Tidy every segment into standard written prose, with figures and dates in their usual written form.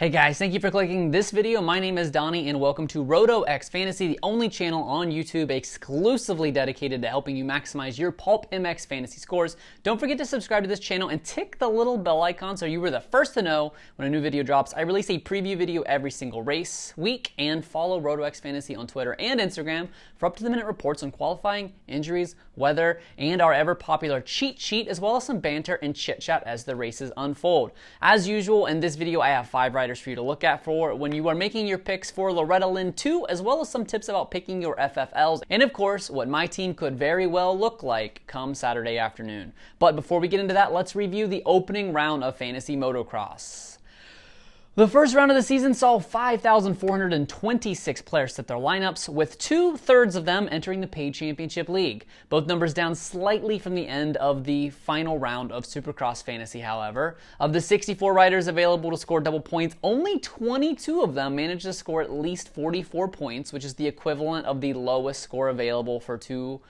Hey guys, thank you for clicking this video. My name is Donnie and welcome to RotoX Fantasy, the only channel on YouTube exclusively dedicated to helping you maximize your PulpMX fantasy scores. Don't forget to subscribe to this channel and tick the little bell icon so you were the first to know when a new video drops. I release a preview video every single race week, and follow RotoX Fantasy on Twitter and Instagram for up-to-the-minute reports on qualifying, injuries, weather, and our ever-popular cheat sheet, as well as some banter and chit-chat as the races unfold. As usual, in this video I have 5 riders for you to look at for when you are making your picks for Loretta Lynn 2, as well as some tips about picking your FFLs, and of course, what my team could very well look like come Saturday afternoon. But before we get into that, let's review the opening round of Fantasy Motocross. The first round of the season saw 5,426 players set their lineups, with 2/3 of them entering the paid championship league. Both numbers down slightly from the end of the final round of Supercross Fantasy, however. Of the 64 riders available to score double points, only 22 of them managed to score at least 44 points, which is the equivalent of the lowest score available for 2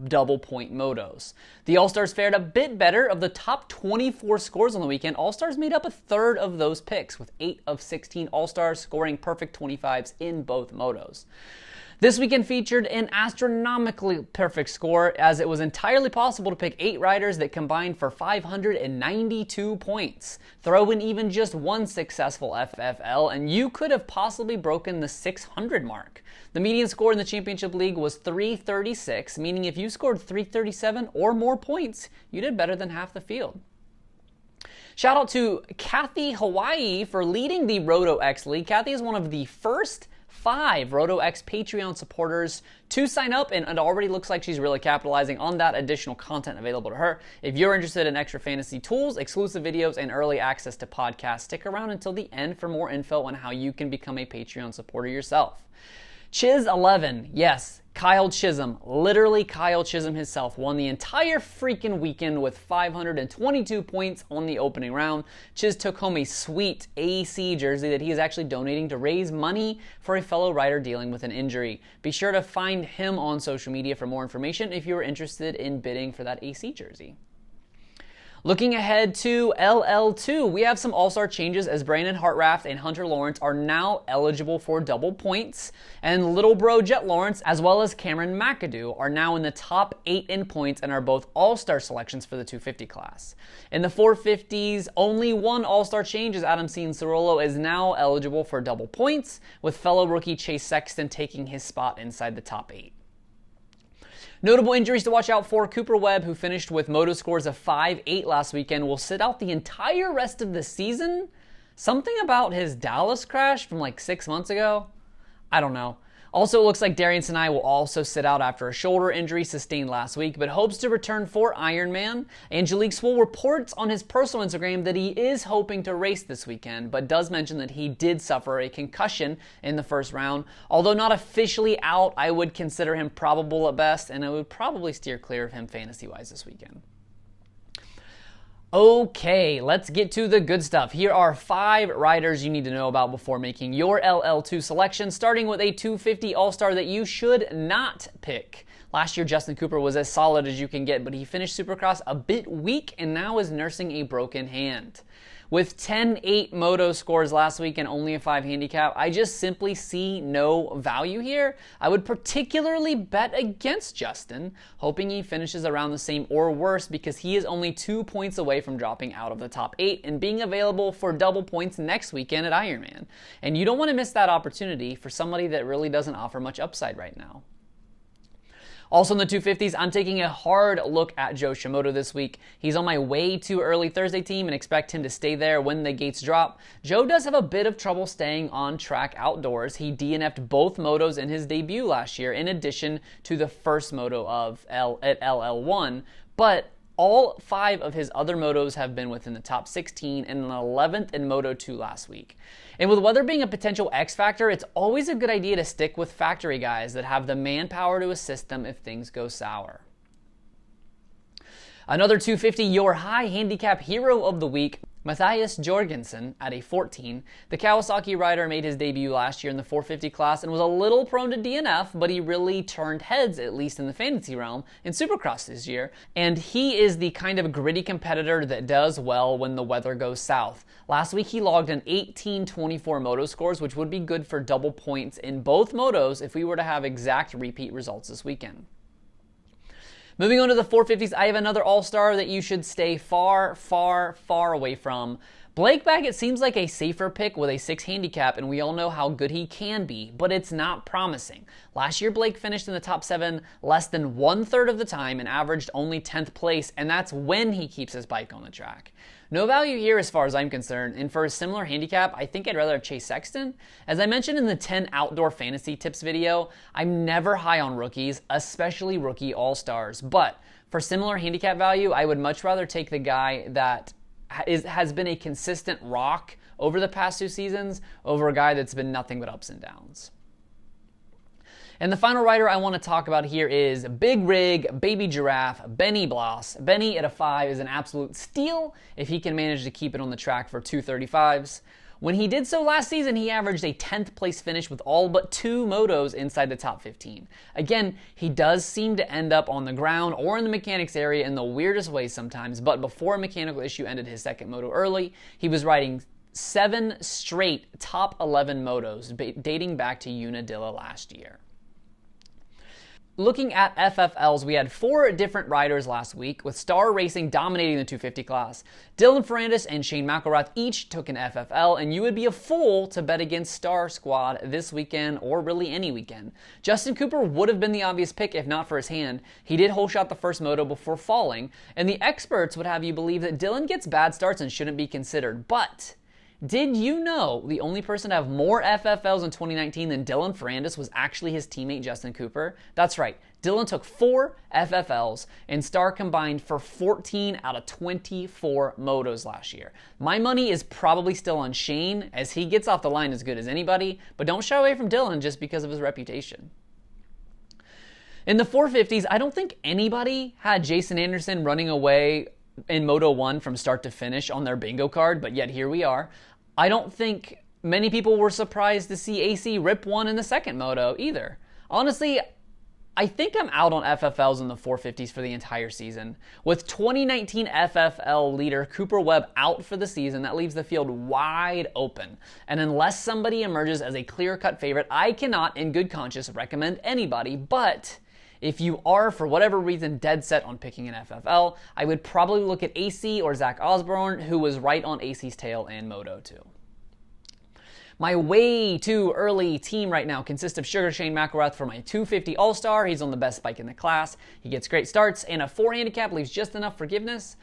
double point motos. The All-Stars fared a bit better. Of the top 24 scores on the weekend, All-Stars made up 1/3 of those picks, with 8 of 16 All-Stars scoring perfect 25s in both motos. This weekend featured an astronomically perfect score, as it was entirely possible to pick 8 riders that combined for 592 points. Throw in even just one successful FFL, and you could have possibly broken the 600 mark. The median score in the championship league was 336, meaning if you scored 337 or more points, you did better than half the field. Shout out to Kathy Hawaii for leading the RotoX League. Kathy is one of the first 5 RotoX Patreon supporters to sign up, and it already looks like she's really capitalizing on that additional content available to her. If you're interested in extra fantasy tools, exclusive videos, and early access to podcasts, stick around until the end for more info on how you can become a Patreon supporter yourself. Chiz11, yes, Kyle Chisholm, literally Kyle Chisholm himself, won the entire freaking weekend with 522 points on the opening round. Chiz took home a sweet AC jersey that he is actually donating to raise money for a fellow rider dealing with an injury. Be sure to find him on social media for more information if you are interested in bidding for that AC jersey. Looking ahead to LL2, we have some all-star changes as Brandon Hartraft and Hunter Lawrence are now eligible for double points, and Little Bro Jet Lawrence as well as Cameron McAdoo are now in the top 8 in points and are both all-star selections for the 250 class. In the 450s, only one all-star change as Adam Cianciarulo is now eligible for double points, with fellow rookie Chase Sexton taking his spot inside the top 8. Notable injuries to watch out for: Cooper Webb, who finished with moto scores of 5.8 last weekend, will sit out the entire rest of the season. Something about his Dallas crash from like 6 months ago? I don't know. Also, it looks like Darian Sinai will also sit out after a shoulder injury sustained last week, but hopes to return for Ironman. Angelique Swoll reports on his personal Instagram that he is hoping to race this weekend, but does mention that he did suffer a concussion in the first round. Although not officially out, I would consider him probable at best, and I would probably steer clear of him fantasy-wise this weekend. Okay, let's get to the good stuff. Here are 5 riders you need to know about before making your LL2 selection, starting with a 250 All-Star that you should not pick. Last year, Justin Cooper was as solid as you can get, but he finished Supercross a bit weak and now is nursing a broken hand. With 10.8 moto scores last week and only a 5 handicap, I just simply see no value here. I would particularly bet against Justin, hoping he finishes around the same or worse, because he is only 2 points away from dropping out of the top 8 and being available for double points next weekend at Ironman. And you don't want to miss that opportunity for somebody that really doesn't offer much upside right now. Also in the 250s, I'm taking a hard look at Joe Shimoda this week. He's on my way too early Thursday team and expect him to stay there when the gates drop. Joe does have a bit of trouble staying on track outdoors. He DNF'd both motos in his debut last year, in addition to the first moto at LL1, but all 5 of his other motos have been within the top 16 and an 11th in Moto 2 last week. And with weather being a potential X factor, it's always a good idea to stick with factory guys that have the manpower to assist them if things go sour. Another 250, your high handicap hero of the week. Matthias Jorgensen at a 14. The Kawasaki rider made his debut last year in the 450 class and was a little prone to DNF, but he really turned heads, at least in the fantasy realm, in Supercross this year. And he is the kind of gritty competitor that does well when the weather goes south. Last week he logged an 18-24 moto scores, which would be good for double points in both motos if we were to have exact repeat results this weekend. Moving on to the 450s, I have another all-star that you should stay far, far, far away from. Blake Baggett seems like a safer pick with a 6 handicap, and we all know how good he can be, but it's not promising. Last year, Blake finished in the top 7 less than 1/3 of the time and averaged only 10th place, and that's when he keeps his bike on the track. No value here as far as I'm concerned, and for a similar handicap, I think I'd rather have Chase Sexton. As I mentioned in the 10 outdoor fantasy tips video, I'm never high on rookies, especially rookie all-stars, but for similar handicap value, I would much rather take the guy that has been a consistent rock over the past 2 seasons over a guy that's been nothing but ups and downs. And the final rider I want to talk about here is Big Rig, Baby Giraffe, Benny Bloss. Benny at a 5 is an absolute steal if he can manage to keep it on the track for 235s. When he did so last season, he averaged a 10th place finish with all but 2 motos inside the top 15. Again, he does seem to end up on the ground or in the mechanics area in the weirdest ways sometimes, but before a mechanical issue ended his second moto early, he was riding 7 straight top 11 motos dating back to Unadilla last year. Looking at FFLs, we had 4 different riders last week, with Star Racing dominating the 250 class. Dylan Ferrandis and Shane McElrath each took an FFL, and you would be a fool to bet against Star Squad this weekend, or really any weekend. Justin Cooper would have been the obvious pick if not for his hand. He did hole shot the first moto before falling, and the experts would have you believe that Dylan gets bad starts and shouldn't be considered, but did you know the only person to have more FFLs in 2019 than Dylan Ferrandis was actually his teammate Justin Cooper? That's right, Dylan took 4 FFLs and Star combined for 14 out of 24 motos last year. My money is probably still on Shane, as he gets off the line as good as anybody, but don't shy away from Dylan just because of his reputation. In the 450s, I don't think anybody had Jason Anderson running away in Moto 1 from start to finish on their bingo card, but yet here we are. I don't think many people were surprised to see AC rip one in the second moto either. Honestly, I think I'm out on FFLs in the 450s for the entire season. With 2019 FFL leader Cooper Webb out for the season, that leaves the field wide open. And unless somebody emerges as a clear-cut favorite, I cannot, in good conscience, recommend anybody, but if you are, for whatever reason, dead set on picking an FFL, I would probably look at AC or Zach Osborne, who was right on AC's tail in Moto 2. My way too early team right now consists of Sugar Shane McElrath for my 250 All-Star. He's on the best bike in the class. He gets great starts, and a 4 handicap leaves just enough forgiveness.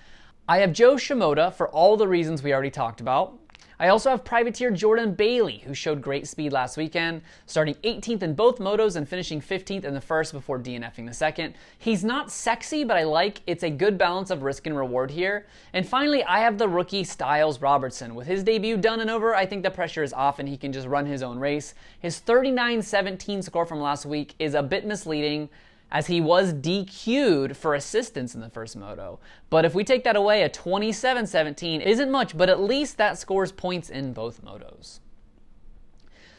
I have Joe Shimoda for all the reasons we already talked about. I also have privateer Jordan Bailey, who showed great speed last weekend, starting 18th in both motos and finishing 15th in the first before DNFing the second. He's not sexy, but I like it's a good balance of risk and reward here. And finally, I have the rookie Styles Robertson. With his debut done and over, I think the pressure is off and he can just run his own race. His 39-17 score from last week is a bit misleading, as he was DQ'd for assistance in the first moto. But if we take that away, a 27-17 isn't much, but at least that scores points in both motos.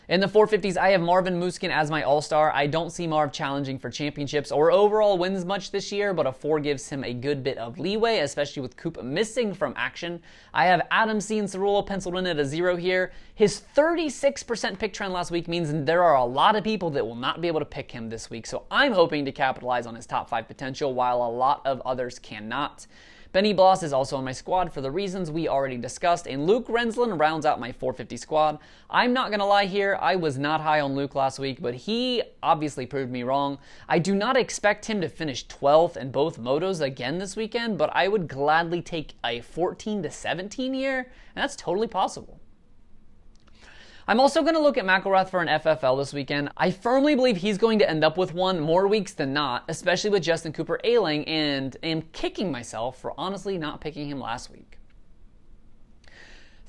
In the 450s, I have Marvin Muskin as my all-star. I don't see Marv challenging for championships or overall wins much this year, but a 4 gives him a good bit of leeway, especially with Coop missing from action. I have Adam C. and Cerullo penciled in at a 0 here. His 36% pick trend last week means there are a lot of people that will not be able to pick him this week, so I'm hoping to capitalize on his top 5 potential, while a lot of others cannot. Benny Bloss is also on my squad for the reasons we already discussed, and Luke Rensland rounds out my 450 squad. I'm not going to lie here, I was not high on Luke last week, but he obviously proved me wrong. I do not expect him to finish 12th in both motos again this weekend, but I would gladly take a 14-17 here, and that's totally possible. I'm also going to look at McElrath for an FFL this weekend. I firmly believe he's going to end up with one more weeks than not, especially with Justin Cooper ailing, and am kicking myself for honestly not picking him last week.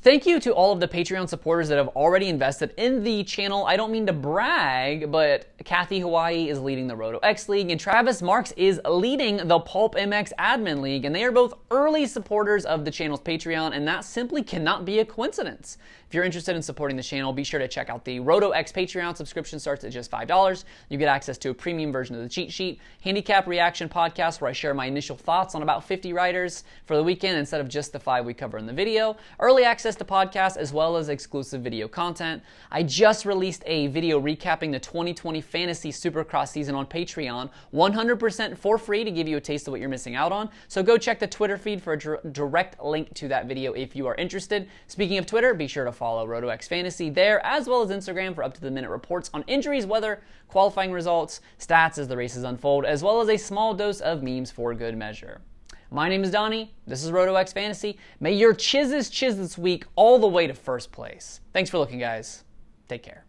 Thank you to all of the Patreon supporters that have already invested in the channel. I don't mean to brag, but Kathy Hawaii is leading the RotoX League, and Travis Marks is leading the PulpMX Admin League, and they are both early supporters of the channel's Patreon, and that simply cannot be a coincidence. If you're interested in supporting the channel, be sure to check out the RotoX Patreon. Subscription starts at just $5. You get access to a premium version of the cheat sheet, handicap reaction podcast where I share my initial thoughts on about 50 riders for the weekend instead of just the 5 we cover in the video, early access to podcasts, as well as exclusive video content. I just released a video recapping the 2020 Fantasy Supercross season on Patreon, 100% for free to give you a taste of what you're missing out on. So go check the Twitter feed for a direct link to that video if you are interested. Speaking of Twitter, be sure to follow RotoX Fantasy there, as well as Instagram for up-to-the-minute reports on injuries, weather, qualifying results, stats as the races unfold, as well as a small dose of memes for good measure. My name is Donnie. This is RotoX Fantasy. May your chiz this week all the way to first place. Thanks for looking, guys. Take care.